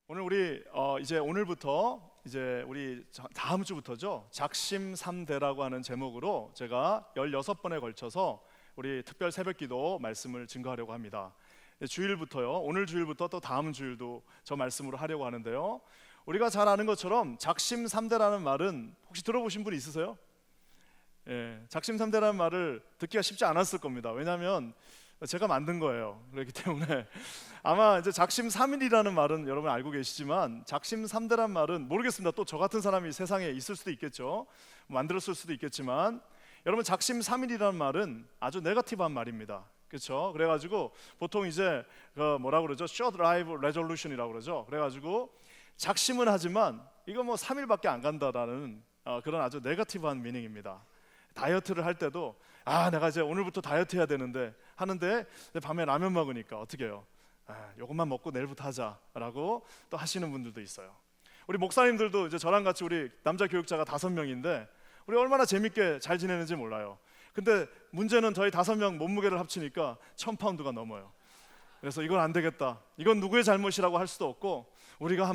오늘 우리 이제 오늘부터 이제 우리 다음 주부터죠. 작심 3대라고 하는 제목으로 제가 16번에 걸쳐서 우리 특별 새벽기도 말씀을 증거하려고 합니다. 주일부터요. 오늘 주일부터 또 다음 주일도 저 말씀으로 하려고 하는데요. 우리가 잘 아는 것처럼 작심 3대라는 말은 혹시 들어보신 분 있으세요? 예, 작심 3대라는 말을 듣기가 쉽지 않았을 겁니다. 왜냐하면 제가 만든 거예요. 그렇기 때문에 아마 이제 작심 3일이라는 말은 여러분 알고 계시지만 작심 3대란 말은 모르겠습니다. 또 저 같은 사람이 세상에 있을 수도 있겠죠. 만들었을 수도 있겠지만 여러분 작심 3일이라는 말은 아주 네거티브한 말입니다. 그렇죠? 그래가지고 보통 이제 뭐라 그러죠? Short Life Resolution이라고 그러죠. 그래가지고 작심은 하지만 이거 뭐 3일밖에 안 간다라는 그런 아주 네거티브한 미닝입니다. 다이어트를 할 때도 내가 이제 오늘부터 다이어트 해야 되는데 하는데 밤에 라면 먹으니까 어떻게 해요? 요것만 먹고 내일부터 하자라고 또 하시는 분들도 있어요. 우리 목사님들도 이제 저랑 같이 우리 남자 교육자가 5명인데 우리 얼마나 재밌게 잘 지내는지 몰라요. 근데 문제는 저희 5명 몸무게를 합치니까 1000파운드가 넘어요. 그래서 이건 안 되겠다. 이건 누구의 잘못이라고 할 수도 없고 우리가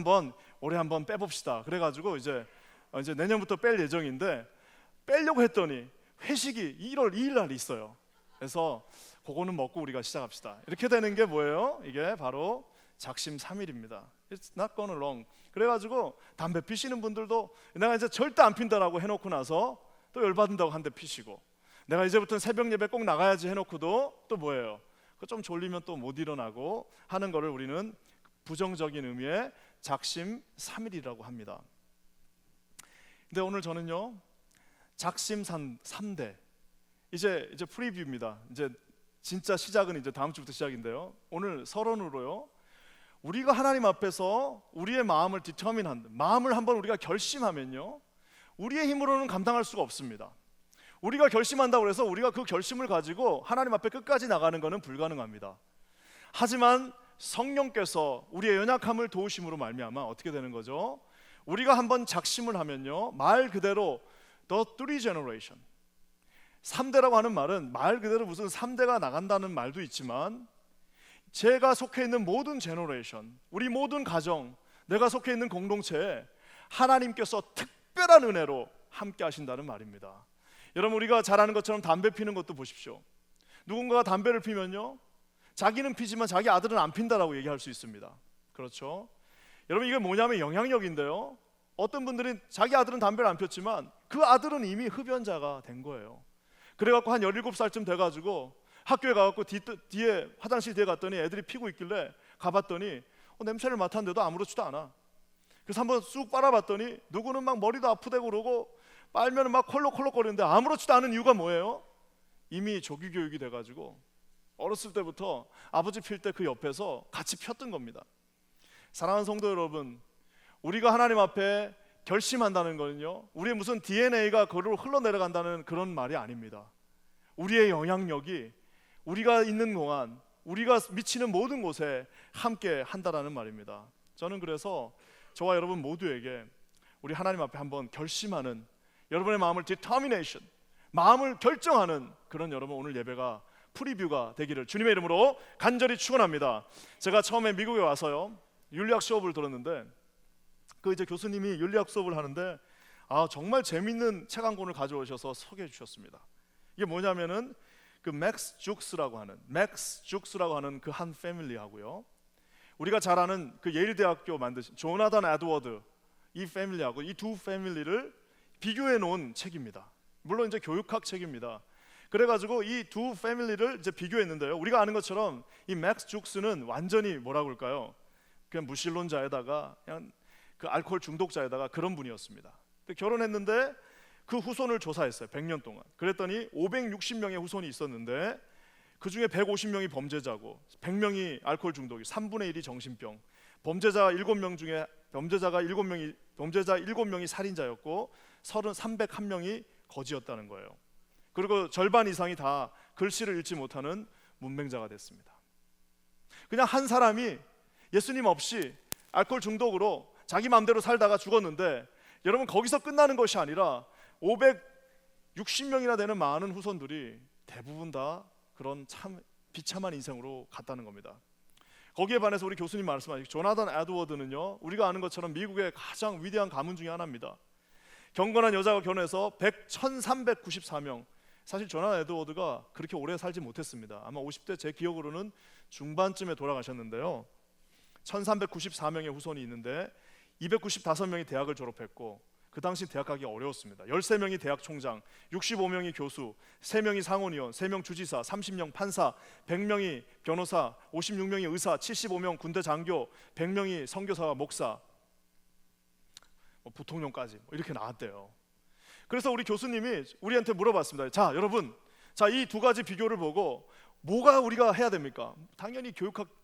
올해 한번 빼봅시다. 그래가지고 이제 내년부터 뺄 예정인데 빼려고 했더니 회식이 1월 2일 날 있어요. 그래서 그거는 먹고 우리가 시작합시다. 이렇게 되는 게 뭐예요? 이게 바로 작심 3일입니다. It's not gonna long. 그래가지고 담배 피시는 분들도 내가 이제 절대 안 핀다라고 해놓고 나서 또 열받는다고 한 대 피시고, 내가 이제부터는 새벽 예배 꼭 나가야지 해놓고도 또 뭐예요? 좀 졸리면 또 못 일어나고 하는 거를 우리는 부정적인 의미의 작심 3일이라고 합니다. 근데 오늘 저는요, 작심 3대 이제 프리뷰입니다. 이제 진짜 시작은 이제 다음 주부터 시작인데요. 오늘 서론으로요, 우리가 하나님 앞에서 우리의 마음을 디터민한 마음을 한번 우리가 결심하면요, 우리의 힘으로는 감당할 수가 없습니다. 우리가 결심한다고 해서 우리가 그 결심을 가지고 하나님 앞에 끝까지 나가는 것은 불가능합니다. 하지만 성령께서 우리의 연약함을 도우심으로 말미암아 어떻게 되는 거죠? 우리가 한번 작심을 하면요, 말 그대로 The three generation, 3대라고 하는 말은 말 그대로 무슨 3대가 나간다는 말도 있지만 제가 속해 있는 모든 제너레이션, 우리 모든 가정, 내가 속해 있는 공동체에 하나님께서 특별한 은혜로 함께 하신다는 말입니다. 여러분, 우리가 잘 아는 것처럼 담배 피는 것도 보십시오. 누군가가 담배를 피면요, 자기는 피지만 자기 아들은 안 핀다라고 얘기할 수 있습니다. 그렇죠? 여러분, 이게 뭐냐면 영향력인데요, 어떤 분들은 자기 아들은 담배를 안 폈지만 그 아들은 이미 흡연자가 된 거예요. 그래갖고 한 17살쯤 돼가지고 학교에 가갖고 뒤에 화장실 뒤에 갔더니 애들이 피고 있길래 가봤더니 냄새를 맡았는데도 아무렇지도 않아. 그래서 한번 쑥 빨아봤더니 누구는 막 머리도 아프대고 그러고 빨면 막 콜록콜록거리는데 아무렇지도 않은 이유가 뭐예요? 이미 조기 교육이 돼가지고 어렸을 때부터 아버지 필 때 그 옆에서 같이 폈던 겁니다. 사랑하는 성도 여러분, 우리가 하나님 앞에 결심한다는 거는요, 우리의 무슨 DNA가 그로 흘러내려간다는 그런 말이 아닙니다. 우리의 영향력이 우리가 있는 동안, 우리가 미치는 모든 곳에 함께 한다라는 말입니다. 저는 그래서 저와 여러분 모두에게 우리 하나님 앞에 한번 결심하는, 여러분의 마음을 determination, 마음을 결정하는 그런 여러분 오늘 예배가 프리뷰가 되기를 주님의 이름으로 간절히 축원합니다. 제가 처음에 미국에 와서요, 윤리학 수업을 들었는데 이제 교수님이 윤리학 수업을 하는데 정말 재밌는 책 한 권을 가져오셔서 소개해 주셨습니다. 이게 뭐냐면은 그 맥스 죽스라고 하는 그 한 패밀리하고요, 우리가 잘 아는 그 예일 대학교 만드신 조나단 에드워드, 이 패밀리하고 이 두 패밀리를 비교해 놓은 책입니다. 물론 이제 교육학 책입니다. 그래가지고 이 두 패밀리를 이제 비교했는데요, 우리가 아는 것처럼 이 맥스 죽스는 완전히 뭐라고 할까요? 그냥 무신론자에다가 그냥 그 알코올 중독자에다가 그런 분이었습니다. 결혼했는데 그 후손을 조사했어요. 100년 동안. 그랬더니 560명의 후손이 있었는데 그 중에 150명이 범죄자고 100명이 알코올 중독이, 3분의 1이 정신병, 범죄자 7명이 살인자였고 301명이 거지였다는 거예요. 그리고 절반 이상이 다 글씨를 읽지 못하는 문맹자가 됐습니다. 그냥 한 사람이 예수님 없이 알코올 중독으로 자기 마음대로 살다가 죽었는데, 여러분 거기서 끝나는 것이 아니라 560명이나 되는 많은 후손들이 대부분 다 그런 참 비참한 인생으로 갔다는 겁니다. 거기에 반해서 우리 교수님 말씀하신 조나단 에드워드는요, 우리가 아는 것처럼 미국의 가장 위대한 가문 중에 하나입니다. 경건한 여자가 결혼해서 1394명. 사실 조나단 에드워드가 그렇게 오래 살지 못했습니다. 아마 50대 제 기억으로는 중반쯤에 돌아가셨는데요. 1394명의 후손이 있는데 295명이 대학을 졸업했고, 그 당시 대학 가기 어려웠습니다. 13명이 대학 총장, 65명이 교수, 3명이 상원의원, 3명 주지사, 30명 판사, 100명이 변호사, 56명이 의사, 75명 군대 장교, 100명이 선교사와 목사, 부통령까지 이렇게 나왔대요. 그래서 우리 교수님이 우리한테 물어봤습니다. 자, 여러분, 자, 이 두 가지 비교를 보고 뭐가 우리가 해야 됩니까? 당연히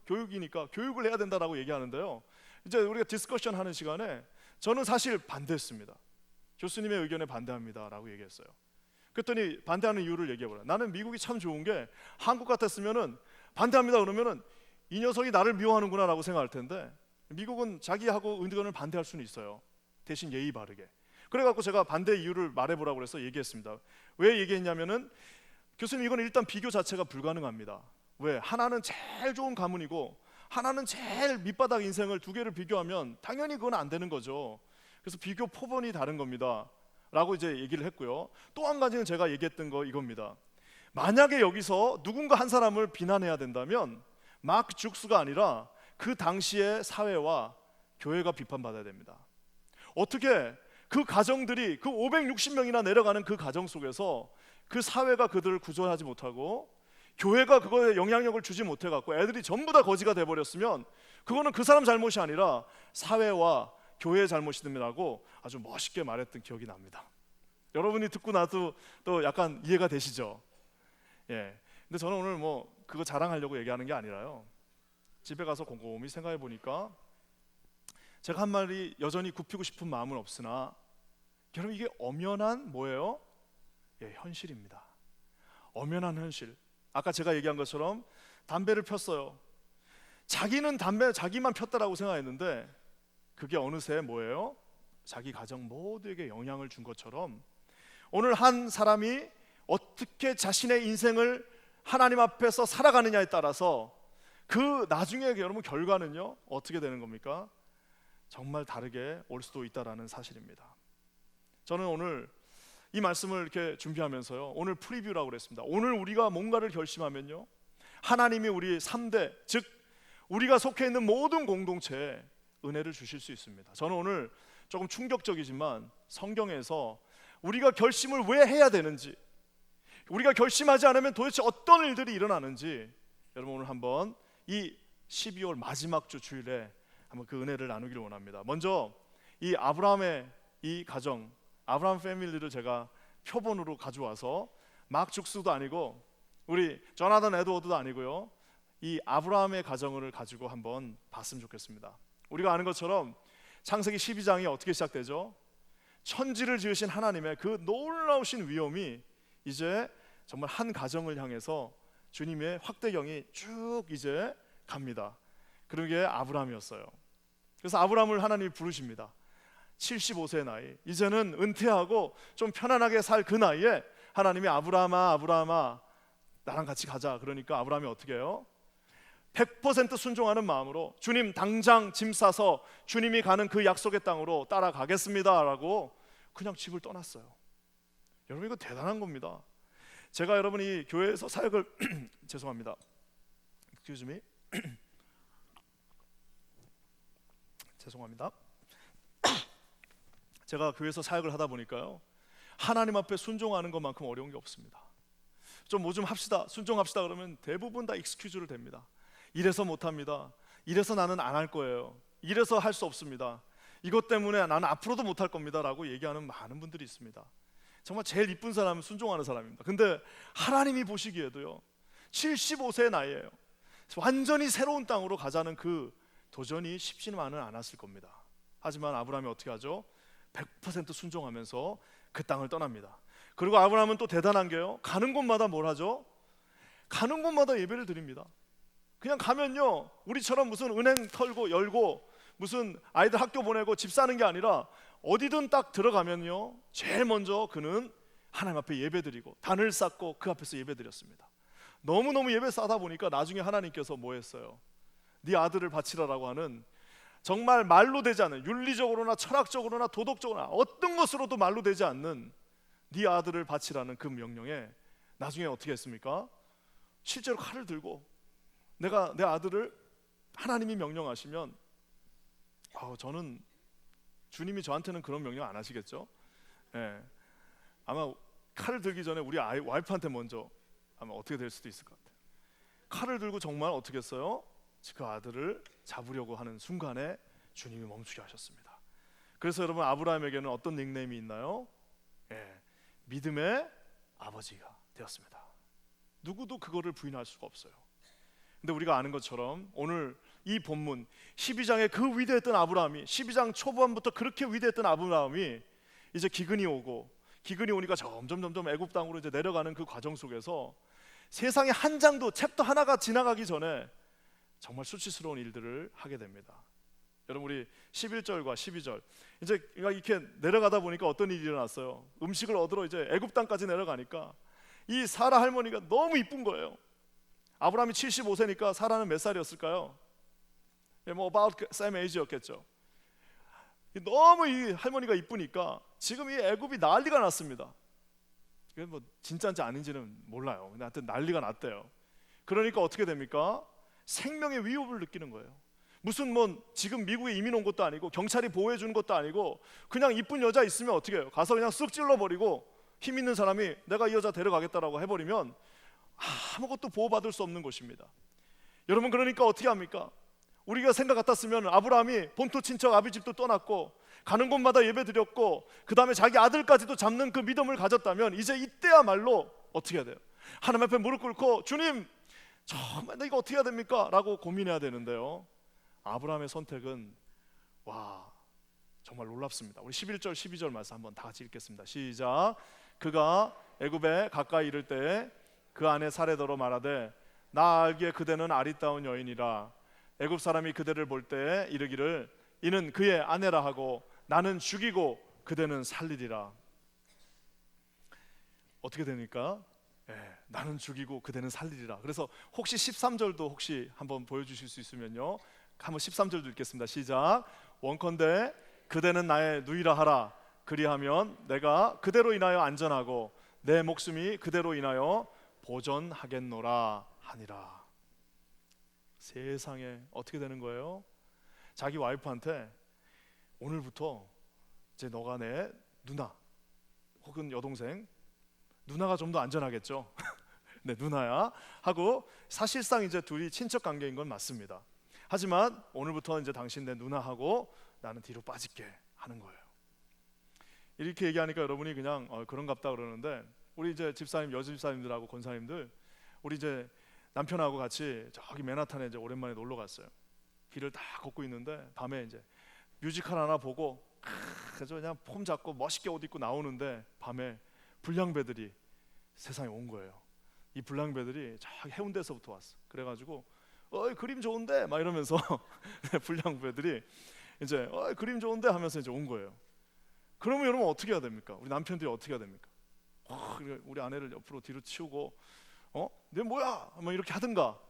교육이니까 교육을 해야 된다라고 얘기하는데요. 이제 우리가 디스커션 하는 시간에 저는 사실 반대했습니다. 교수님의 의견에 반대합니다라고 얘기했어요. 그랬더니 반대하는 이유를 얘기해보라. 나는 미국이 참 좋은 게, 한국 같았으면은 반대합니다 그러면은 이 녀석이 나를 미워하는구나라고 생각할 텐데, 미국은 자기하고 의견을 반대할 수는 있어요. 대신 예의 바르게. 그래갖고 제가 반대 이유를 말해보라고 그래서 얘기했습니다. 왜 얘기했냐면은, 교수님, 이건 일단 비교 자체가 불가능합니다. 왜? 하나는 제일 좋은 가문이고 하나는 제일 밑바닥 인생을, 두 개를 비교하면 당연히 그건 안 되는 거죠. 그래서 비교 포번이 다른 겁니다 라고 이제 얘기를 했고요. 또 한 가지는 제가 얘기했던 거 이겁니다. 만약에 여기서 누군가 한 사람을 비난해야 된다면 마크 죽스가 아니라 그 당시의 사회와 교회가 비판받아야 됩니다. 어떻게 그 가정들이, 그 560명이나 내려가는 그 가정 속에서 그 사회가 그들을 구조하지 못하고 교회가 그거에 영향력을 주지 못해갖고 애들이 전부 다 거지가 돼버렸으면 그거는 그 사람 잘못이 아니라 사회와 교회의 잘못이 됩니다라고 아주 멋있게 말했던 기억이 납니다. 여러분이 듣고 나도 또 약간 이해가 되시죠? 예. 근데 저는 오늘 뭐 그거 자랑하려고 얘기하는 게 아니라요, 집에 가서 곰곰이 생각해 보니까 제가 한 말이 여전히 굽히고 싶은 마음은 없으나, 여러분, 이게 엄연한 뭐예요? 예, 현실입니다. 엄연한 현실. 아까 제가 얘기한 것처럼 담배를 폈어요. 자기는 담배 자기만 폈다라고 생각했는데 그게 어느새 뭐예요? 자기 가정 모두에게 영향을 준 것처럼 오늘 한 사람이 어떻게 자신의 인생을 하나님 앞에서 살아가느냐에 따라서 그 나중에 여러분 결과는요 어떻게 되는 겁니까? 정말 다르게 올 수도 있다라는 사실입니다. 저는 오늘 이 말씀을 이렇게 준비하면서요, 오늘 프리뷰라고 그랬습니다. 오늘 우리가 뭔가를 결심하면요, 하나님이 우리 3대, 즉 우리가 속해 있는 모든 공동체에 은혜를 주실 수 있습니다. 저는 오늘 조금 충격적이지만 성경에서 우리가 결심을 왜 해야 되는지, 우리가 결심하지 않으면 도대체 어떤 일들이 일어나는지, 여러분 오늘 한번 이 12월 마지막 주 주일에 한번 그 은혜를 나누기를 원합니다. 먼저 이 아브라함의 이 가정, 아브라함 패밀리를 제가 표본으로 가져와서 막 죽스도 아니고 우리 조나단 에드워드도 아니고요, 이 아브라함의 가정을 가지고 한번 봤으면 좋겠습니다. 우리가 아는 것처럼 창세기 12장이 어떻게 시작되죠? 천지를 지으신 하나님의 그 놀라우신 위엄이 이제 정말 한 가정을 향해서 주님의 확대경이 쭉 이제 갑니다. 그런 게 아브라함이었어요. 그래서 아브라함을 하나님이 부르십니다. 75세 나이, 이제는 은퇴하고 좀 편안하게 살 그 나이에 하나님이 아브라함아, 아브라함아, 나랑 같이 가자. 그러니까 아브라함이 어떻게 해요? 100% 순종하는 마음으로 주님 당장 짐 싸서 주님이 가는 그 약속의 땅으로 따라가겠습니다 라고 그냥 집을 떠났어요. 여러분 이거 대단한 겁니다. 제가 여러분이 교회에서 사역을 죄송합니다. Excuse me. 죄송합니다. 제가 교회에서 사역을 하다 보니까요, 하나님 앞에 순종하는 것만큼 어려운 게 없습니다. 좀 뭐 좀 합시다, 순종합시다 그러면 대부분 다 익스큐즈를 댑니다. 이래서 못합니다. 이래서 나는 안 할 거예요. 이래서 할 수 없습니다. 이것 때문에 나는 앞으로도 못할 겁니다 라고 얘기하는 많은 분들이 있습니다. 정말 제일 이쁜 사람은 순종하는 사람입니다. 근데 하나님이 보시기에도요 75세의 나이에요, 완전히 새로운 땅으로 가자는 그 도전이 쉽지만은 않았을 겁니다. 하지만 아브라함이 어떻게 하죠? 100% 순종하면서 그 땅을 떠납니다. 그리고 아브라함은 또 대단한 게요, 가는 곳마다 뭘 하죠? 가는 곳마다 예배를 드립니다. 그냥 가면요 우리처럼 무슨 은행 털고 열고 무슨 아이들 학교 보내고 집 사는 게 아니라 어디든 딱 들어가면요 제일 먼저 그는 하나님 앞에 예배드리고 단을 쌓고 그 앞에서 예배드렸습니다. 너무너무 예배 쌓다 보니까 나중에 하나님께서 뭐 했어요? 네 아들을 바치라라고 하는, 정말 말로 되지 않는, 윤리적으로나 철학적으로나 도덕적으로나 어떤 것으로도 말로 되지 않는 네 아들을 바치라는 그 명령에 나중에 어떻게 했습니까? 실제로 칼을 들고 내가 내 아들을, 하나님이 명령하시면 저는 주님이 저한테는 그런 명령 안 하시겠죠? 예. 아마 칼을 들기 전에 우리 와이프한테 먼저 아마 어떻게 될 수도 있을 것 같아요. 칼을 들고 정말 어떻게 했어요? 그 아들을 잡으려고 하는 순간에 주님이 멈추게 하셨습니다. 그래서 여러분, 아브라함에게는 어떤 닉네임이 있나요? 믿음의 아버지가 되었습니다. 누구도 그거를 부인할 수가 없어요. 근데 우리가 아는 것처럼 오늘 이 본문 12장에 그 위대했던 아브라함이, 12장 초반부터 그렇게 위대했던 아브라함이 이제 기근이 오니까 점점 애굽 땅으로 이제 내려가는 그 과정 속에서 세상에 한 장도, 챕터 하나가 지나가기 전에 정말 수치스러운 일들을 하게 됩니다. 여러분, 우리 11절과 12절 이제 이렇게 내려가다 보니까 어떤 일이 일어났어요? 음식을 얻으러 이제 애굽 땅까지 내려가니까 이 사라 할머니가 너무 이쁜 거예요. 아브라함이 75세니까 사라는 몇 살이었을까요? about same age였겠죠. 너무 이 할머니가 이쁘니까 지금 이 애굽이 난리가 났습니다. 이게 뭐 진짜인지 아닌지는 몰라요. 근데 하여튼 난리가 났대요. 그러니까 어떻게 됩니까? 생명의 위협을 느끼는 거예요. 무슨 뭐 지금 미국에 이민 온 것도 아니고 경찰이 보호해 주는 것도 아니고 그냥 이쁜 여자 있으면 어떻게 해요? 가서 그냥 쓱 찔러버리고 힘 있는 사람이 내가 이 여자 데려가겠다라고 해버리면 아무것도 보호받을 수 없는 것입니다. 여러분, 그러니까 어떻게 합니까? 우리가 생각 같았으면 아브라함이 본토 친척 아비집도 떠났고 가는 곳마다 예배 드렸고 그 다음에 자기 아들까지도 잡는 그 믿음을 가졌다면 이제 이때야말로 어떻게 해야 돼요? 하나님 앞에 무릎 꿇고 주님 정말 나 이거 어떻게 해야 됩니까? 라고 고민해야 되는데요, 아브라함의 선택은 정말 놀랍습니다. 우리 11절 12절 말씀 한번 다 같이 읽겠습니다. 시작. 그가 애굽에 가까이 이를 때 그 아내 사레더로 말하되 나 알기에 그대는 아리따운 여인이라 애굽 사람이 그대를 볼 때 이르기를 이는 그의 아내라 하고 나는 죽이고 그대는 살리리라. 어떻게 됩니까? 나는 죽이고 그대는 살리리라. 그래서 혹시 13절도 혹시 한번 보여주실 수 있으면요, 한번 13절도 읽겠습니다. 시작. 원컨대 그대는 나의 누이라 하라. 그리하면 내가 그대로 인하여 안전하고 내 목숨이 그대로 인하여 보전하겠노라 하니라. 세상에 어떻게 되는 거예요? 자기 와이프한테 오늘부터 이제 너가 내 누나 혹은 여동생, 누나가 좀 더 안전하겠죠. 네, 누나야 하고 사실상 이제 둘이 친척 관계인 건 맞습니다. 하지만 오늘부터 이제 당신 내 누나하고 나는 뒤로 빠질게 하는 거예요. 이렇게 얘기하니까 여러분이 그냥 그런갑다 그러는데, 우리 이제 집사님, 여집사님들하고 권사님들, 우리 이제 남편하고 같이 저기 맨하탄에 이제 오랜만에 놀러 갔어요. 길을 다 걷고 있는데 밤에 이제 뮤지컬 하나 보고 그래서 그냥 폼 잡고 멋있게 옷 입고 나오는데 밤에 불량배들이 세상에 온 거예요. 이 불량배들이 저기 해운대에서부터 왔어. 그래가지고 그림 좋은데 막 이러면서 불량배들이 이제 그림 좋은데 하면서 이제 온 거예요. 그러면 여러분 어떻게 해야 됩니까? 우리 남편들이 어떻게 해야 됩니까? 우리 아내를 옆으로 뒤로 치우고 내 뭐야? 뭐 이렇게 하든가.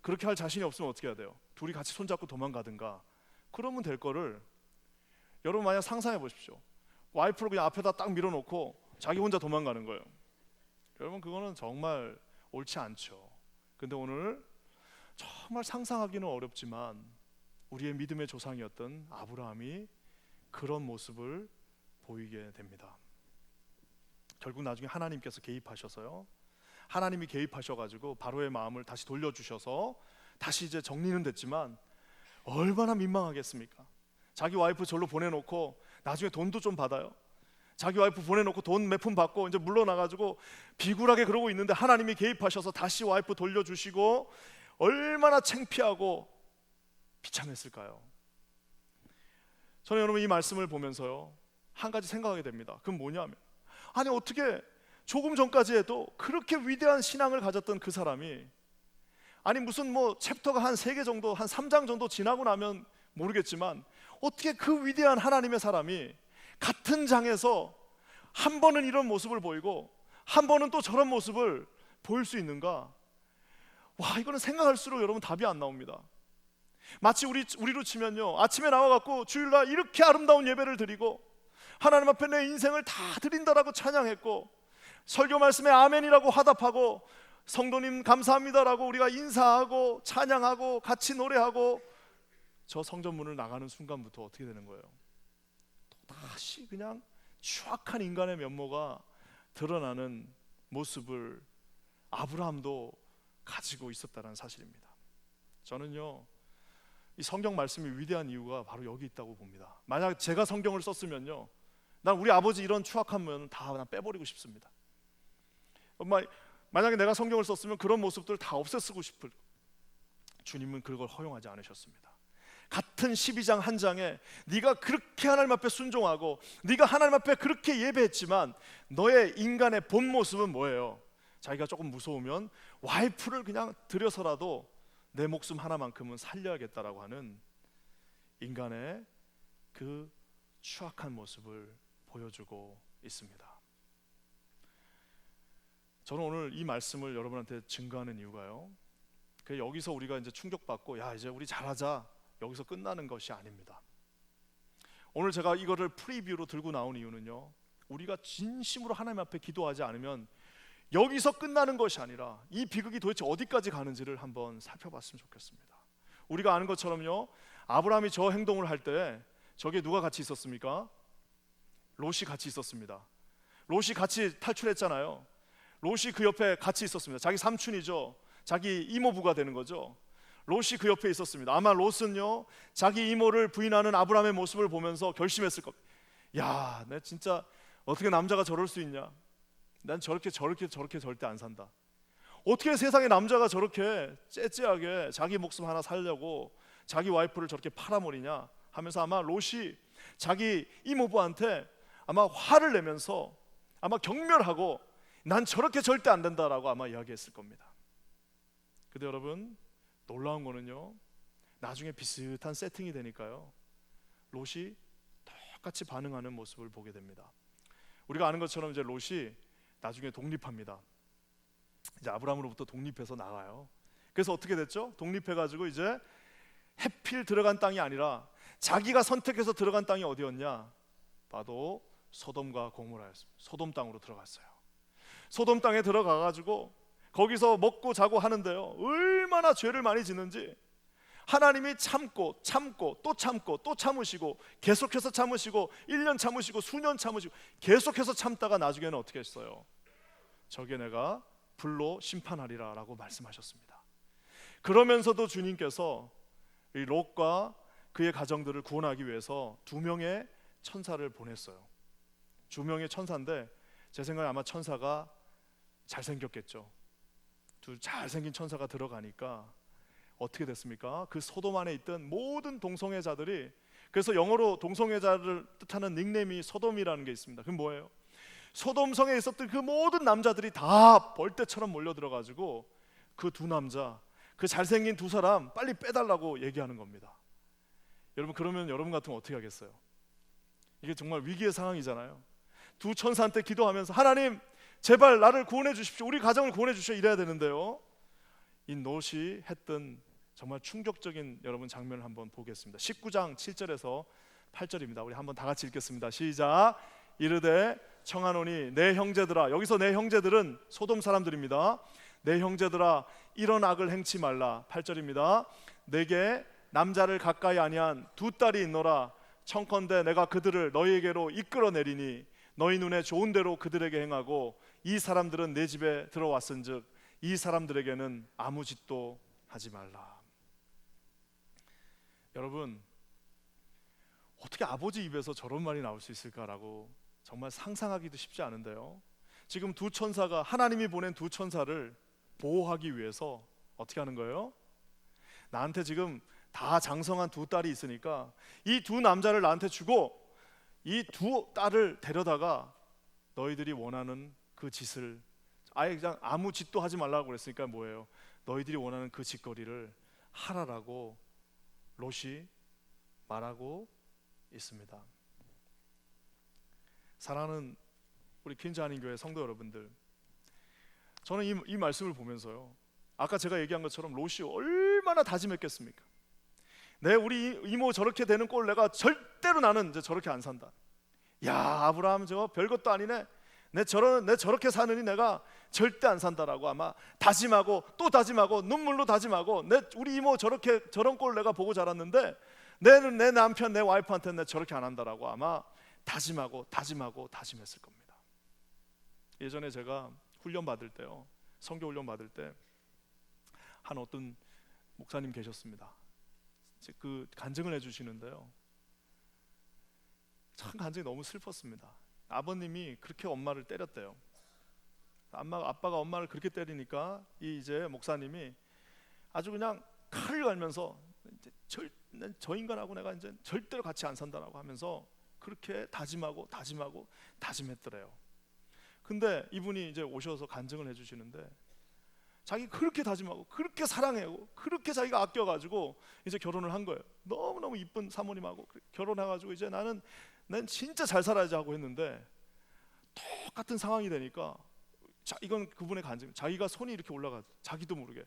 그렇게 할 자신이 없으면 어떻게 해야 돼요? 둘이 같이 손잡고 도망가든가. 그러면 될 거를, 여러분 만약 상상해 보십시오. 와이프를 그냥 앞에다 딱 밀어놓고 자기 혼자 도망가는 거예요. 여러분 그거는 정말 옳지 않죠. 근데 오늘 정말 상상하기는 어렵지만 우리의 믿음의 조상이었던 아브라함이 그런 모습을 보이게 됩니다. 결국 나중에 하나님께서 개입하셔서요, 하나님이 개입하셔가지고 바로의 마음을 다시 돌려주셔서 다시 이제 정리는 됐지만 얼마나 민망하겠습니까? 자기 와이프 절로 보내놓고 나중에 돈도 좀 받아요. 자기 와이프 보내놓고 돈 몇 푼 받고 이제 물러나가지고 비굴하게 그러고 있는데 하나님이 개입하셔서 다시 와이프 돌려주시고 얼마나 창피하고 비참했을까요? 저는 여러분 이 말씀을 보면서요 한 가지 생각하게 됩니다. 그건 뭐냐면, 아니 어떻게 조금 전까지 해도 그렇게 위대한 신앙을 가졌던 그 사람이, 아니 무슨 뭐 챕터가 한 3개 정도, 한 3장 정도 지나고 나면 모르겠지만 어떻게 그 위대한 하나님의 사람이 같은 장에서 한 번은 이런 모습을 보이고 한 번은 또 저런 모습을 보일 수 있는가? 이거는 생각할수록 여러분 답이 안 나옵니다. 마치 우리로 치면요, 아침에 나와갖고 주일날 이렇게 아름다운 예배를 드리고 하나님 앞에 내 인생을 다 드린다라고 찬양했고, 설교 말씀에 아멘이라고 화답하고, 성도님 감사합니다라고 우리가 인사하고 찬양하고 같이 노래하고, 저 성전문을 나가는 순간부터 어떻게 되는 거예요? 또다시 그냥 추악한 인간의 면모가 드러나는 모습을 아브라함도 가지고 있었다는 사실입니다. 저는요, 이 성경 말씀이 위대한 이유가 바로 여기 있다고 봅니다. 만약 제가 성경을 썼으면요, 난 우리 아버지 이런 추악한 면 다 빼버리고 싶습니다. 만약에 내가 성경을 썼으면 그런 모습들을 다 없애쓰고 싶을, 주님은 그걸 허용하지 않으셨습니다. 같은 12장 한 장에 네가 그렇게 하나님 앞에 순종하고 네가 하나님 앞에 그렇게 예배했지만 너의 인간의 본 모습은 뭐예요? 자기가 조금 무서우면 와이프를 그냥 들여서라도 내 목숨 하나만큼은 살려야겠다라고 하는 인간의 그 추악한 모습을 보여주고 있습니다. 저는 오늘 이 말씀을 여러분한테 증거하는 이유가요, 여기서 우리가 이제 충격받고 야 이제 우리 잘하자, 여기서 끝나는 것이 아닙니다. 오늘 제가 이거를 프리뷰로 들고 나온 이유는요, 우리가 진심으로 하나님 앞에 기도하지 않으면 여기서 끝나는 것이 아니라 이 비극이 도대체 어디까지 가는지를 한번 살펴봤으면 좋겠습니다. 우리가 아는 것처럼요, 아브라함이 저 행동을 할 때 저기에 누가 같이 있었습니까? 롯이 같이 있었습니다. 롯이 같이 탈출했잖아요. 롯이 그 옆에 같이 있었습니다. 자기 삼촌이죠. 자기 이모부가 되는 거죠. 롯이 그 옆에 있었습니다. 아마 롯은요, 자기 이모를 부인하는 아브라함의 모습을 보면서 결심했을 겁니다. 야, 내 진짜 어떻게 남자가 저럴 수 있냐? 난 저렇게 절대 안 산다. 어떻게 세상에 남자가 저렇게 째째하게 자기 목숨 하나 살려고 자기 와이프를 저렇게 팔아버리냐 하면서 아마 롯이 자기 이모부한테 아마 화를 내면서 아마 경멸하고 난 저렇게 절대 안 된다라고 아마 이야기했을 겁니다. 근데 여러분, 놀라운 거는요, 나중에 비슷한 세팅이 되니까요, 롯이 똑같이 반응하는 모습을 보게 됩니다. 우리가 아는 것처럼 이제 롯이 나중에 독립합니다. 이제 아브라함으로부터 독립해서 나가요. 그래서 어떻게 됐죠? 독립해가지고 이제 해필 들어간 땅이 아니라 자기가 선택해서 들어간 땅이 어디였냐? 바로 소돔과 고모라였습니다. 소돔 땅으로 들어갔어요. 소돔 땅에 들어가가지고 거기서 먹고 자고 하는데요, 얼마나 죄를 많이 짓는지 하나님이 참고 또 참으시고 계속해서 참으시고 1년 참으시고 수년 참으시고 계속해서 참다가 나중에는 어떻게 했어요? 저게 내가 불로 심판하리라 라고 말씀하셨습니다. 그러면서도 주님께서 이 롯과 그의 가정들을 구원하기 위해서 2명의 천사를 보냈어요. 2명의 천사인데 제 생각에 아마 천사가 잘생겼겠죠. 두 잘생긴 천사가 들어가니까 어떻게 됐습니까? 그 소돔 안에 있던 모든 동성애자들이, 그래서 영어로 동성애자를 뜻하는 닉네임이 소돔이라는 게 있습니다. 그게 뭐예요? 소돔성에 있었던 그 모든 남자들이 다 벌떼처럼 몰려들어가지고 그 두 남자, 그 잘생긴 두 사람 빨리 빼달라고 얘기하는 겁니다. 여러분, 그러면 여러분 같으면 어떻게 하겠어요? 이게 정말 위기의 상황이잖아요. 두 천사한테 기도하면서 하나님 제발 나를 구원해 주십시오, 우리 가정을 구원해 주십시오 이래야 되는데요, 이 롯이 했던 정말 충격적인 여러분 장면을 한번 보겠습니다. 19장 7절에서 8절입니다. 우리 한번 다 같이 읽겠습니다. 시작. 이르되 청하노니 내 형제들아, 여기서 내 형제들은 소돔 사람들입니다. 내 형제들아 이런 악을 행치 말라. 8절입니다. 내게 남자를 가까이 아니한 두 딸이 있노라. 청컨대 내가 그들을 너희에게로 이끌어내리니 너희 눈에 좋은 대로 그들에게 행하고 이 사람들은 내 집에 들어왔은즉 이 사람들에게는 아무 짓도 하지 말라. 여러분, 어떻게 아버지 입에서 저런 말이 나올 수 있을까라고 정말 상상하기도 쉽지 않은데요, 지금 두 천사가, 하나님이 보낸 두 천사를 보호하기 위해서 어떻게 하는 거예요? 나한테 지금 다 장성한 두 딸이 있으니까 이 두 남자를 나한테 주고 이 두 딸을 데려다가 너희들이 원하는 그 짓을, 아예 그냥 아무 짓도 하지 말라고 그랬으니까 뭐예요? 너희들이 원하는 그 짓거리를 하라라고 롯이 말하고 있습니다. 사랑하는 우리 퀸즈 한인교회 성도 여러분들, 저는 이 말씀을 보면서요, 아까 제가 얘기한 것처럼 롯이 얼마나 다짐했겠습니까? 우리 이모 저렇게 되는 꼴 내가 절대로 나는 이제 저렇게 안 산다. 야, 아브라함 저거 별것도 아니네. 내 저렇게 사느니 내가 절대 안 산다라고 아마 다짐하고 또 다짐하고 눈물로 다짐하고 우리 이모 저런 꼴 내가 보고 자랐는데 내 남편 내 와이프한테 내 저렇게 안 한다라고 아마 다짐했을 겁니다. 예전에 제가 훈련 받을 때요, 선교 훈련 받을 때 한 어떤 목사님 계셨습니다. 그 간증을 해주시는데요, 참 간증이 너무 슬펐습니다. 아버님이 그렇게 엄마를 때렸대요. 아빠가 엄마를 그렇게 때리니까 이제 목사님이 아주 그냥 칼을 갈면서 저 인간하고 내가 이제 절대로 같이 안 산다라고 하면서 그렇게 다짐했더래요. 근데 이분이 이제 오셔서 간증을 해주시는데 자기 그렇게 다짐하고 그렇게 사랑하고 그렇게 자기가 아껴가지고 이제 결혼을 한 거예요. 너무너무 이쁜 사모님하고 결혼해가지고 이제 난 진짜 잘 살아야지 하고 했는데 똑같은 상황이 되니까 이건 그분의 간증. 자기가 손이 이렇게 올라가, 자기도 모르게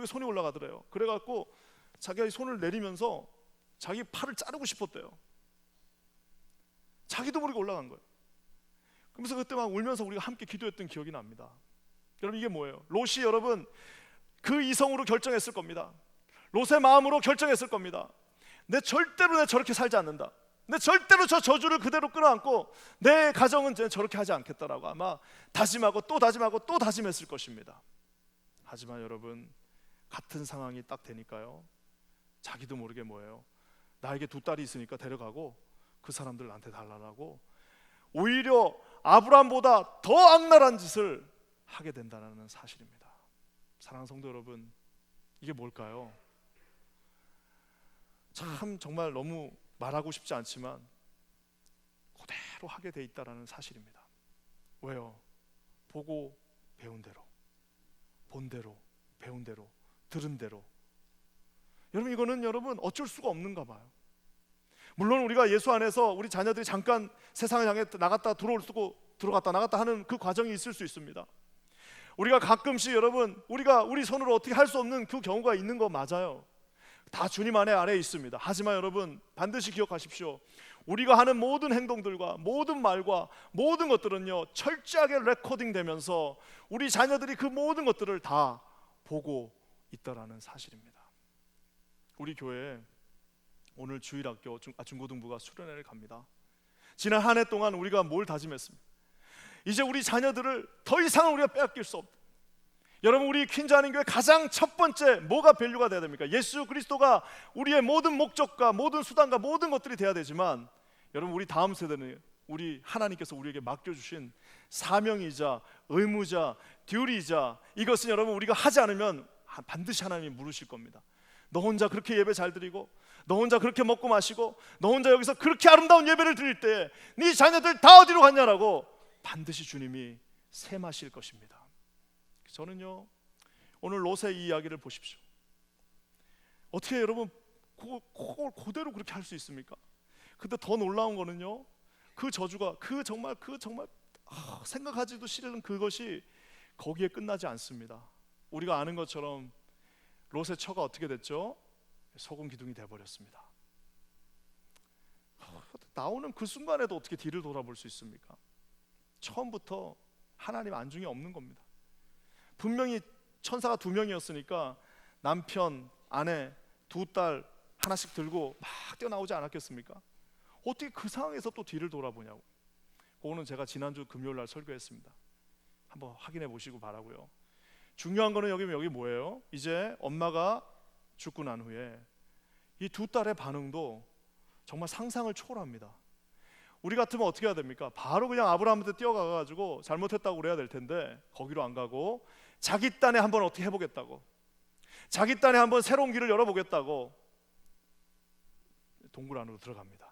손이 올라가더래요. 그래갖고 자기가 손을 내리면서 자기 팔을 자르고 싶었대요. 자기도 모르게 올라간 거예요. 그러면서 그때 막 울면서 우리가 함께 기도했던 기억이 납니다. 여러분, 이게 뭐예요? 롯이 여러분 그 이성으로 결정했을 겁니다. 롯의 마음으로 결정했을 겁니다. 내 절대로 저렇게 살지 않는다. 내 절대로 저 저주를 그대로 끌어안고 내 가정은 저렇게 하지 않겠다라고 아마 다짐하고 또 다짐했을 것입니다. 하지만 여러분, 같은 상황이 딱 되니까요, 자기도 모르게 뭐예요? 나에게 두 딸이 있으니까 데려가고 그 사람들 나한테 달라고 오히려 아브라함보다 더 악랄한 짓을 하게 된다는 사실입니다. 사랑하는 성도 여러분, 이게 뭘까요? 참 정말 너무 말하고 싶지 않지만 그대로 하게 돼 있다라는 사실입니다. 왜요? 보고 배운 대로, 본 대로, 배운 대로, 들은 대로. 여러분, 이거는 여러분 어쩔 수가 없는가 봐요. 물론 우리가 예수 안에서 우리 자녀들이 잠깐 세상을 향해 나갔다 들어갔다 나갔다 하는 그 과정이 있을 수 있습니다. 우리가 가끔씩 여러분 우리 손으로 어떻게 할 수 없는 그 경우가 있는 거 맞아요. 다 주님 아래에 있습니다. 하지만 여러분 반드시 기억하십시오. 우리가 하는 모든 행동들과 모든 말과 모든 것들은요, 철저하게 레코딩 되면서 우리 자녀들이 그 모든 것들을 다 보고 있다라는 사실입니다. 우리 교회에 오늘 주일학교 중고등부가 수련회를 갑니다. 지난 한 해 동안 우리가 뭘 다짐했습니까? 이제 우리 자녀들을 더 이상 우리가 빼앗길 수 없다. 여러분, 우리 퀸즈 한인교회 가장 첫 번째 뭐가 밸류가 돼야 됩니까? 예수 그리스도가 우리의 모든 목적과 모든 수단과 모든 것들이 돼야 되지만, 여러분, 우리 다음 세대는 우리 하나님께서 우리에게 맡겨주신 사명이자 의무자 듀리이자 이것은 여러분 우리가 하지 않으면 반드시 하나님이 물으실 겁니다. 너 혼자 그렇게 예배 잘 드리고 너 혼자 그렇게 먹고 마시고 너 혼자 여기서 그렇게 아름다운 예배를 드릴 때 네 자녀들 다 어디로 갔냐라고 반드시 주님이 셈하실 것입니다. 저는요, 오늘 롯의 이 이야기를 보십시오. 어떻게 여러분 그걸 그대로 그렇게 할 수 있습니까? 근데 더 놀라운 거는요, 그 저주가 정말 생각하지도 싫은 그것이 거기에 끝나지 않습니다. 우리가 아는 것처럼 롯의 처가 어떻게 됐죠? 소금 기둥이 돼버렸습니다. 나오는 그 순간에도 어떻게 뒤를 돌아볼 수 있습니까? 처음부터 하나님 안중에 없는 겁니다. 분명히 천사가 2명이었으니까 남편, 아내, 2딸 하나씩 들고 막 뛰어나오지 않았겠습니까? 어떻게 그 상황에서 또 뒤를 돌아보냐고. 그거는 제가 지난주 금요일날 설교했습니다. 한번 확인해 보시고 바라고요. 중요한 거는 여기 뭐예요? 이제 엄마가 죽고 난 후에 이 2딸의 반응도 정말 상상을 초월합니다. 우리 같으면 어떻게 해야 됩니까? 바로 그냥 아브라함한테 뛰어가가지고 잘못했다고 그래야 될 텐데 거기로 안 가고 자기 딴에 한번 어떻게 해보겠다고, 자기 딴에 한번 새로운 길을 열어보겠다고 동굴 안으로 들어갑니다.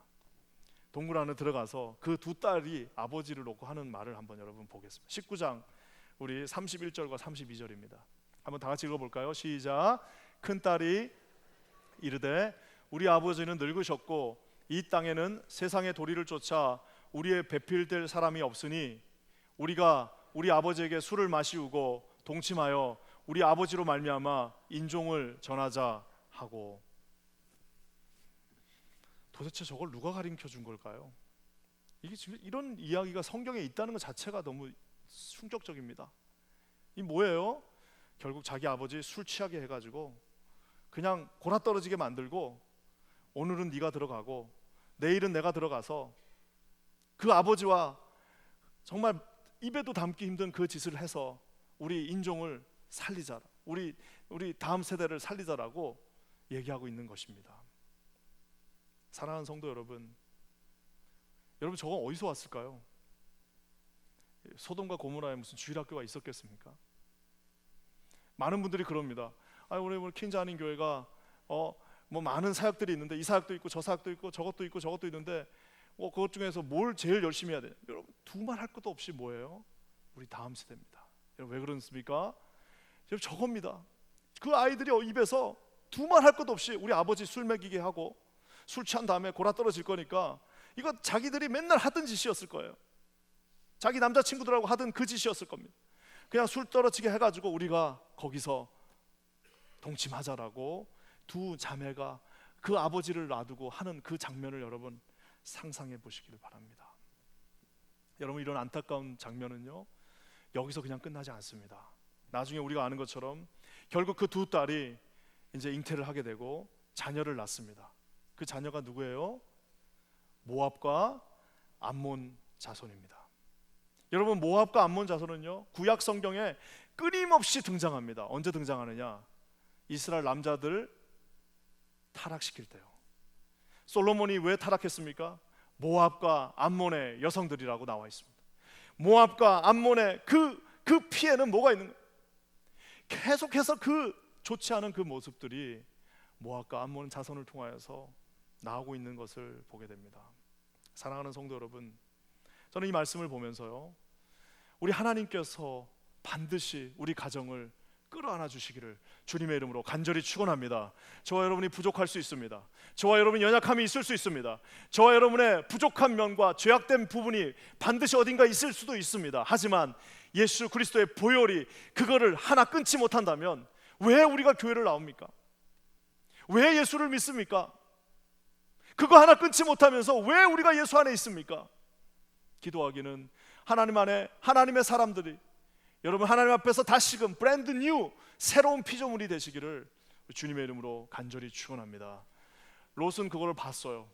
동굴 안으로 들어가서 그 2딸이 아버지를 놓고 하는 말을 한번 여러분 보겠습니다. 19장 우리 31절과 32절입니다. 한번 다 같이 읽어볼까요? 시작. 큰딸이 이르되 우리 아버지는 늙으셨고 이 땅에는 세상의 도리를 쫓아 우리의 배필될 사람이 없으니 우리가 우리 아버지에게 술을 마시우고 동침하여 우리 아버지로 말미암아 인종을 전하자 하고. 도대체 저걸 누가 가르쳐 준 걸까요? 이게 지금 이런 이야기가 성경에 있다는 것 자체가 너무 충격적입니다. 이 뭐예요? 결국 자기 아버지 술 취하게 해가지고 그냥 골아떨어지게 만들고 오늘은 네가 들어가고 내일은 내가 들어가서 그 아버지와 정말 입에도 담기 힘든 그 짓을 해서 우리 인종을 살리자, 우리 다음 세대를 살리자라고 얘기하고 있는 것입니다. 사랑하는 성도 여러분, 여러분 저거 어디서 왔을까요? 소돔과 고모라에 무슨 주일학교가 있었겠습니까? 많은 분들이 그럽니다. 우리 퀸즈 한인 교회가 뭐 많은 사역들이 있는데 이 사역도 있고 저 사역도 있고 저것도 있고 저것도 있는데 그것 중에서 뭘 제일 열심히 해야 돼? 여러분 두말할 것도 없이 뭐예요? 우리 다음 세대입니다. 여러분 왜 그렇습니까? 여러분 저겁니다. 그 아이들이 입에서 두말할 것도 없이 우리 아버지 술 먹이게 하고 술 취한 다음에 골아 떨어질 거니까 이거 자기들이 맨날 하던 짓이었을 거예요. 자기 남자친구들하고 하던 그 짓이었을 겁니다. 그냥 술 떨어지게 해가지고 우리가 거기서 동침하자라고 두 자매가 그 아버지를 놔두고 하는 그 장면을 여러분 상상해 보시기를 바랍니다. 여러분 이런 안타까운 장면은요 여기서 그냥 끝나지 않습니다. 나중에 우리가 아는 것처럼 결국 그 두 딸이 이제 잉태를 하게 되고 자녀를 낳습니다. 그 자녀가 누구예요? 모압과 암몬 자손입니다. 여러분 모압과 암몬 자손은요 구약 성경에 끊임없이 등장합니다. 언제 등장하느냐? 이스라엘 남자들 타락시킬 때요. 솔로몬이 왜 타락했습니까? 모압과 암몬의 여성들이라고 나와 있습니다. 모압과 암몬의 그 피해는 뭐가 있는 거예요? 계속해서 그 좋지 않은 그 모습들이 모압과 암몬 자손을 통하여서 나오고 있는 것을 보게 됩니다. 사랑하는 성도 여러분, 저는 이 말씀을 보면서요 우리 하나님께서 반드시 우리 가정을 끌어안아 주시기를 주님의 이름으로 간절히 축원합니다. 저와 여러분이 부족할 수 있습니다. 저와 여러분이 연약함이 있을 수 있습니다. 저와 여러분의 부족한 면과 죄악된 부분이 반드시 어딘가 있을 수도 있습니다. 하지만 예수 그리스도의 보혈이 그거를 하나 끊지 못한다면 왜 우리가 교회를 나옵니까? 왜 예수를 믿습니까? 그거 하나 끊지 못하면서 왜 우리가 예수 안에 있습니까? 기도하기는 하나님 안에 하나님의 사람들이 여러분 하나님 앞에서 다시금 브랜드 뉴 새로운 피조물이 되시기를 주님의 이름으로 간절히 축원합니다. 롯은 그걸 봤어요.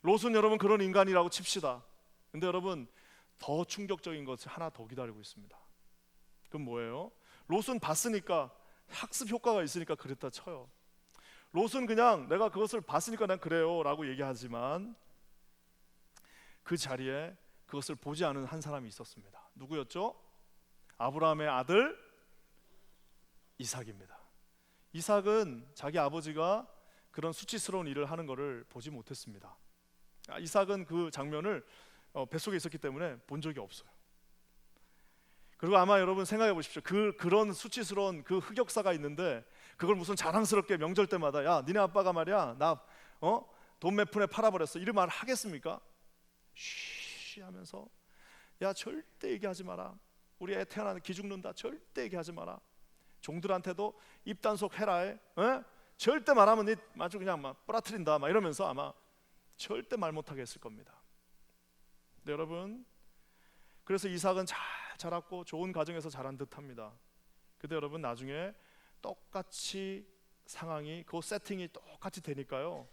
롯은 여러분 그런 인간이라고 칩시다. 근데 여러분 더 충격적인 것이 하나 더 기다리고 있습니다. 그건 뭐예요? 롯은 봤으니까 학습 효과가 있으니까 그랬다 쳐요. 롯은 그냥 내가 그것을 봤으니까 난 그래요 라고 얘기하지만 그 자리에 그것을 보지 않은 한 사람이 있었습니다. 누구였죠? 아브라함의 아들 이삭입니다. 이삭은 자기 아버지가 그런 수치스러운 일을 하는 것을 보지 못했습니다. 이삭은 그 장면을 뱃속에 있었기 때문에 본 적이 없어요. 그리고 아마 여러분 생각해 보십시오. 그런 수치스러운 그 흑역사가 있는데 그걸 무슨 자랑스럽게 명절 때마다 야 니네 아빠가 말이야 나 돈 몇 푼에 팔아버렸어 이런 말을 하겠습니까? 쉬 하면서 야 절대 얘기하지 마라. 우리 애 태어나는 기 죽는다. 절대 얘기하지 마라. 종들한테도 입단속 해라. 절대 말하면 니 아주 그냥 막 부라트린다 막 이러면서 아마 절대 말 못하게 했을 겁니다. 네, 여러분 그래서 이삭은 잘 자랐고 좋은 가정에서 자란 듯합니다. 근데 여러분 나중에 똑같이 상황이 그 세팅이 똑같이 되니까요.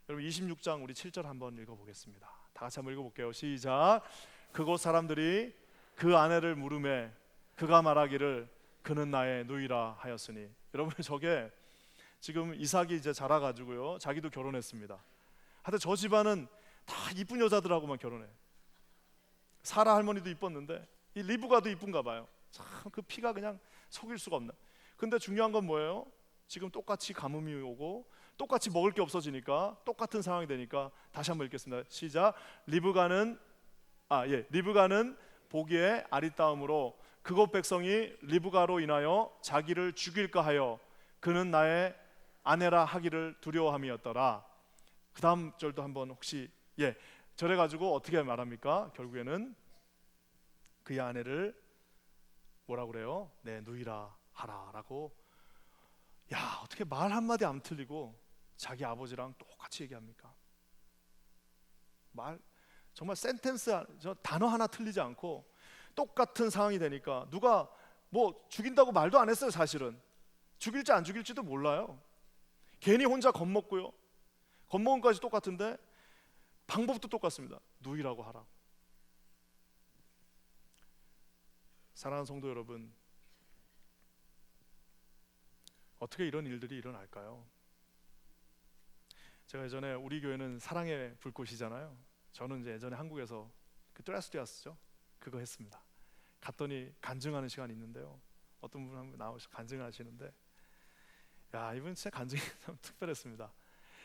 여러분 26장 우리 7절 한번 읽어보겠습니다. 다 같이 한번 읽어볼게요. 시작. 그곳 사람들이 그 아내를 물으매 그가 말하기를 그는 나의 누이라 하였으니. 여러분 저게 지금 이삭이 이제 자라가지고요 자기도 결혼했습니다. 하여튼 저 집안은 다 이쁜 여자들하고만 결혼해. 사라 할머니도 이뻤는데 이 리브가도 이쁜가 봐요. 참 그 피가 그냥 속일 수가 없나. 근데 중요한 건 뭐예요? 지금 똑같이 가뭄이 오고 똑같이 먹을 게 없어지니까 똑같은 상황이 되니까 다시 한번 읽겠습니다. 시작. 리브가는 보기에 아리따움으로 그곳 백성이 리브가로 인하여 자기를 죽일까 하여 그는 나의 아내라 하기를 두려워함이었더라. 그 다음 절도 한번 혹시 저래 가지고 어떻게 말합니까? 결국에는 그의 아내를 뭐라고 그래요? 내 누이라 하라라고. 야 어떻게 말 한마디 안 틀리고 자기 아버지랑 똑같이 얘기합니까? 정말 저 단어 하나 틀리지 않고 똑같은 상황이 되니까 누가 뭐 죽인다고 말도 안 했어요. 사실은 죽일지 안 죽일지도 몰라요. 괜히 혼자 겁먹고요. 겁먹은 것까지 똑같은데 방법도 똑같습니다. 누이라고 하라고. 사랑하는 성도 여러분, 어떻게 이런 일들이 일어날까요? 제가 예전에 우리 교회는 사랑의 불꽃이잖아요. 저는 이제 예전에 한국에서 그 트레스티아스죠, 그거 했습니다. 갔더니 간증하는 시간이 있는데요. 어떤 분 한 분 나오셔서 간증하시는데, 야, 이분 진짜 간증이 참 특별했습니다.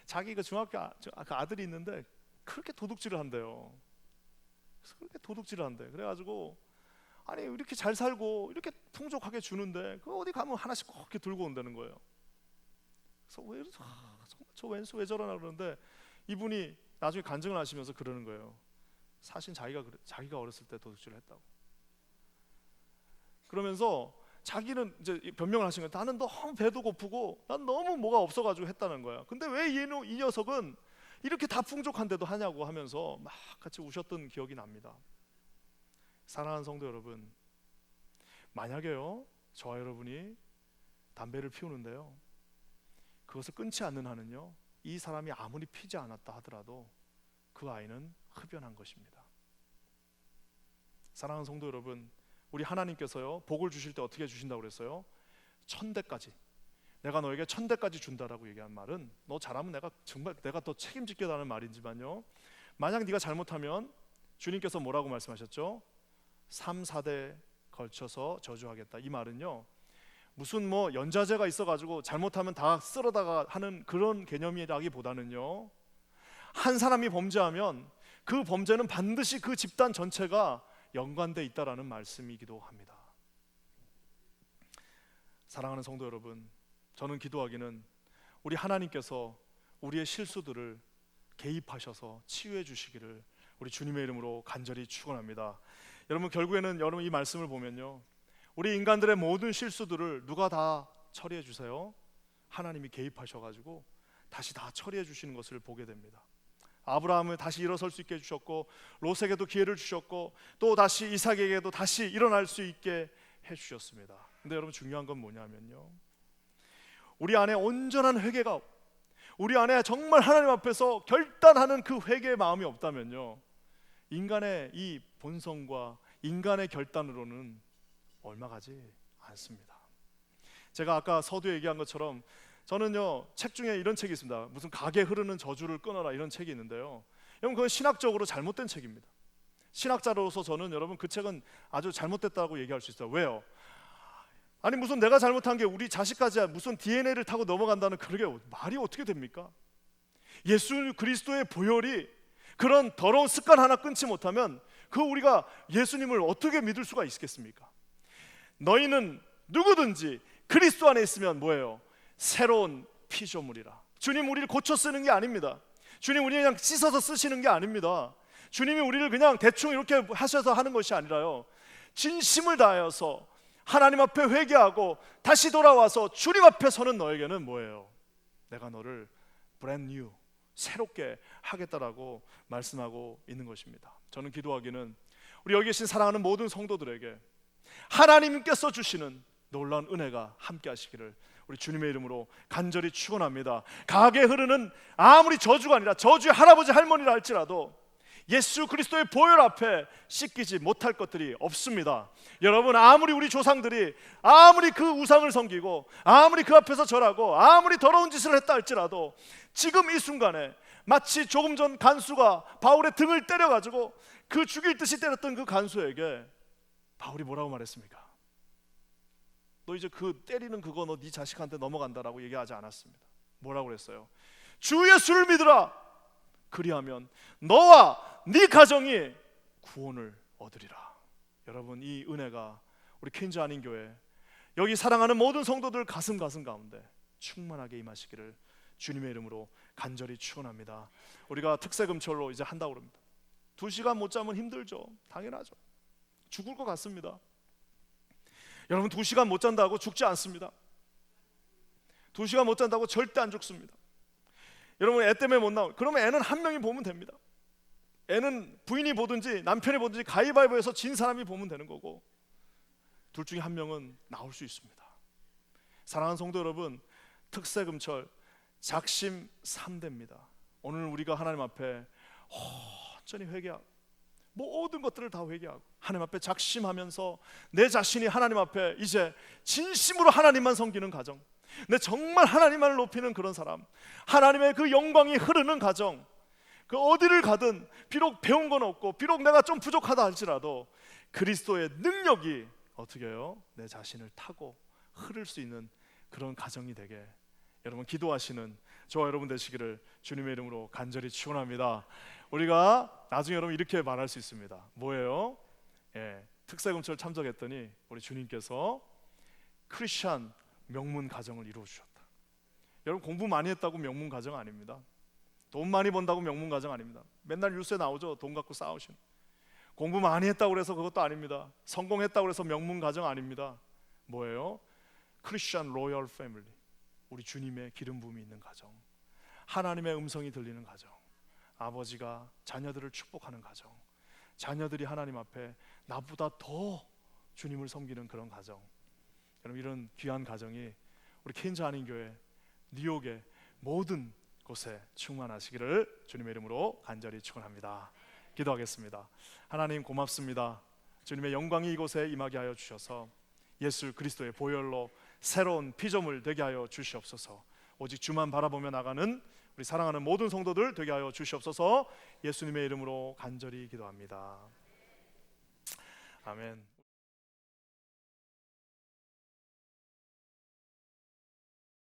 자기 그 중학교 그 아들이 있는데 그렇게 도둑질을 한대요. 그렇게 도둑질을 한대. 그래가지고 아니 이렇게 잘 살고 이렇게 풍족하게 주는데 그 어디 가면 하나씩 꼭 이렇게 들고 온다는 거예요. 그래서 왜 이러죠? 정말 저 왼수 왜 저러나 그러는데 이분이 나중에 간증을 하시면서 그러는 거예요. 사실 자기가 어렸을 때 도둑질을 했다고. 그러면서 자기는 이제 변명을 하신 거예요. 나는 너무 배도 고프고 난 너무 뭐가 없어가지고 했다는 거야. 근데 왜 이 녀석은 이렇게 다 풍족한데도 하냐고 하면서 막 같이 우셨던 기억이 납니다. 사랑하는 성도 여러분, 만약에요 저와 여러분이 담배를 피우는데요 그것을 끊지 않는 한은요 이 사람이 아무리 피지 않았다 하더라도 그 아이는 흡연한 것입니다. 사랑하는 성도 여러분, 우리 하나님께서요 복을 주실 때 어떻게 주신다고 그랬어요? 1000대까지, 내가 너에게 1000대까지 준다라고 얘기한 말은 너 잘하면 내가 더 책임지겠다는 말이지만요, 만약 네가 잘못하면 주님께서 뭐라고 말씀하셨죠? 3, 4대 걸쳐서 저주하겠다. 이 말은요 무슨 뭐 연좌제가 있어가지고 잘못하면 다 쓸어다가 하는 그런 개념이라기보다는요, 한 사람이 범죄하면 그 범죄는 반드시 그 집단 전체가 연관돼 있다라는 말씀이기도 합니다. 사랑하는 성도 여러분, 저는 기도하기는 우리 하나님께서 우리의 실수들을 개입하셔서 치유해 주시기를 우리 주님의 이름으로 간절히 축원합니다. 여러분, 결국에는 여러분 이 말씀을 보면요, 우리 인간들의 모든 실수들을 누가 다 처리해 주세요? 하나님이 개입하셔가지고 다시 다 처리해 주시는 것을 보게 됩니다. 아브라함을 다시 일어설 수 있게 해주셨고, 롯에게도 기회를 주셨고, 또 다시 이삭에게도 다시 일어날 수 있게 해주셨습니다. 근데 여러분 중요한 건 뭐냐면요, 우리 안에 온전한 회개가, 우리 안에 정말 하나님 앞에서 결단하는 그 회개의 마음이 없다면요, 인간의 이 본성과 인간의 결단으로는 얼마 가지 않습니다. 제가 아까 서두에 얘기한 것처럼 저는요 책 중에 이런 책이 있습니다. 무슨 각에 흐르는 저주를 끊어라, 이런 책이 있는데요, 여러분 그건 신학적으로 잘못된 책입니다. 신학자로서 저는 여러분 그 책은 아주 잘못됐다고 얘기할 수 있어요. 왜요? 아니 무슨 내가 잘못한 게 우리 자식까지 무슨 DNA를 타고 넘어간다는, 그러게 말이 어떻게 됩니까? 예수 그리스도의 보혈이 그런 더러운 습관 하나 끊지 못하면 그 우리가 예수님을 어떻게 믿을 수가 있겠습니까? 너희는 누구든지 그리스도 안에 있으면 뭐예요? 새로운 피조물이라. 주님 우리를 고쳐 쓰는 게 아닙니다. 주님 우리를 그냥 씻어서 쓰시는 게 아닙니다. 주님이 우리를 그냥 대충 이렇게 하셔서 하는 것이 아니라요, 진심을 다하여서 하나님 앞에 회개하고 다시 돌아와서 주님 앞에 서는 너에게는 뭐예요? 내가 너를 brand new, 새롭게 하겠다라고 말씀하고 있는 것입니다. 저는 기도하기는 우리 여기 계신 사랑하는 모든 성도들에게 하나님께서 주시는 놀라운 은혜가 함께 하시기를 우리 주님의 이름으로 간절히 축원합니다. 각에 흐르는 아무리 저주가 아니라 저주의 할아버지 할머니라 할지라도 예수 그리스도의 보혈 앞에 씻기지 못할 것들이 없습니다. 여러분, 아무리 우리 조상들이 아무리 그 우상을 섬기고 아무리 그 앞에서 절하고 아무리 더러운 짓을 했다 할지라도 지금 이 순간에 마치 조금 전 간수가 바울의 등을 때려가지고 그 죽일 듯이 때렸던 그 간수에게 바울이 뭐라고 말했습니까? 너 이제 그 때리는 그거 너 네 자식한테 넘어간다라고 얘기하지 않았습니다. 뭐라고 그랬어요? 주 예수를 믿으라. 그리하면 너와 네 가정이 구원을 얻으리라. 여러분, 이 은혜가 우리 퀸즈 한인교회 여기 사랑하는 모든 성도들 가슴 가운데 충만하게 임하시기를 주님의 이름으로 간절히 축원합니다. 우리가 특세금철로 이제 한다고 합니다. 2시간 못 자면 힘들죠. 당연하죠. 죽을 것 같습니다. 여러분, 2시간 못 잔다고 죽지 않습니다. 2시간 못 잔다고 절대 안 죽습니다. 여러분, 애 때문에 못 나오면 그러면 애는 한 명이 보면 됩니다. 애는 부인이 보든지 남편이 보든지 가위바위보해서 진 사람이 보면 되는 거고, 둘 중에 한 명은 나올 수 있습니다. 사랑하는 성도 여러분, 특세금철 작심 3대입니다. 오늘 우리가 하나님 앞에 온전히 회개하고 모든 것들을 다 회개하고 하나님 앞에 작심하면서 내 자신이 하나님 앞에 이제 진심으로 하나님만 섬기는 가정, 내 정말 하나님만을 높이는 그런 사람, 하나님의 그 영광이 흐르는 가정, 그 어디를 가든 비록 배운 건 없고 비록 내가 좀 부족하다 할지라도 그리스도의 능력이 어떻게 해요? 내 자신을 타고 흐를 수 있는 그런 가정이 되게 여러분 기도하시는 저와 여러분 되시기를 주님의 이름으로 간절히 축원합니다. 우리가 나중에 여러분 이렇게 말할 수 있습니다. 뭐예요? 특세금철 참석했더니 우리 주님께서 크리스찬 명문 가정을 이루어 주셨다. 여러분 공부 많이 했다고 명문 가정 아닙니다. 돈 많이 번다고 명문 가정 아닙니다. 맨날 뉴스에 나오죠. 돈 갖고 싸우신. 공부 많이 했다고 그래서 그것도 아닙니다. 성공했다고 그래서 명문 가정 아닙니다. 뭐예요? 크리스천 로열 패밀리, 우리 주님의 기름 부음이 있는 가정, 하나님의 음성이 들리는 가정, 아버지가 자녀들을 축복하는 가정, 자녀들이 하나님 앞에 나보다 더 주님을 섬기는 그런 가정. 여러분 이런 귀한 가정이 우리 케인즈 한인교회 뉴욕의 모든 곳에 충만하시기를 주님의 이름으로 간절히 축원합니다. 기도하겠습니다. 하나님 고맙습니다. 주님의 영광이 이곳에 임하게 하여 주셔서 예수 그리스도의 보혈로 새로운 피조물 되게 하여 주시옵소서. 오직 주만 바라보며 나가는 우리 사랑하는 모든 성도들 되게 하여 주시옵소서. 예수님의 이름으로 간절히 기도합니다. 아멘.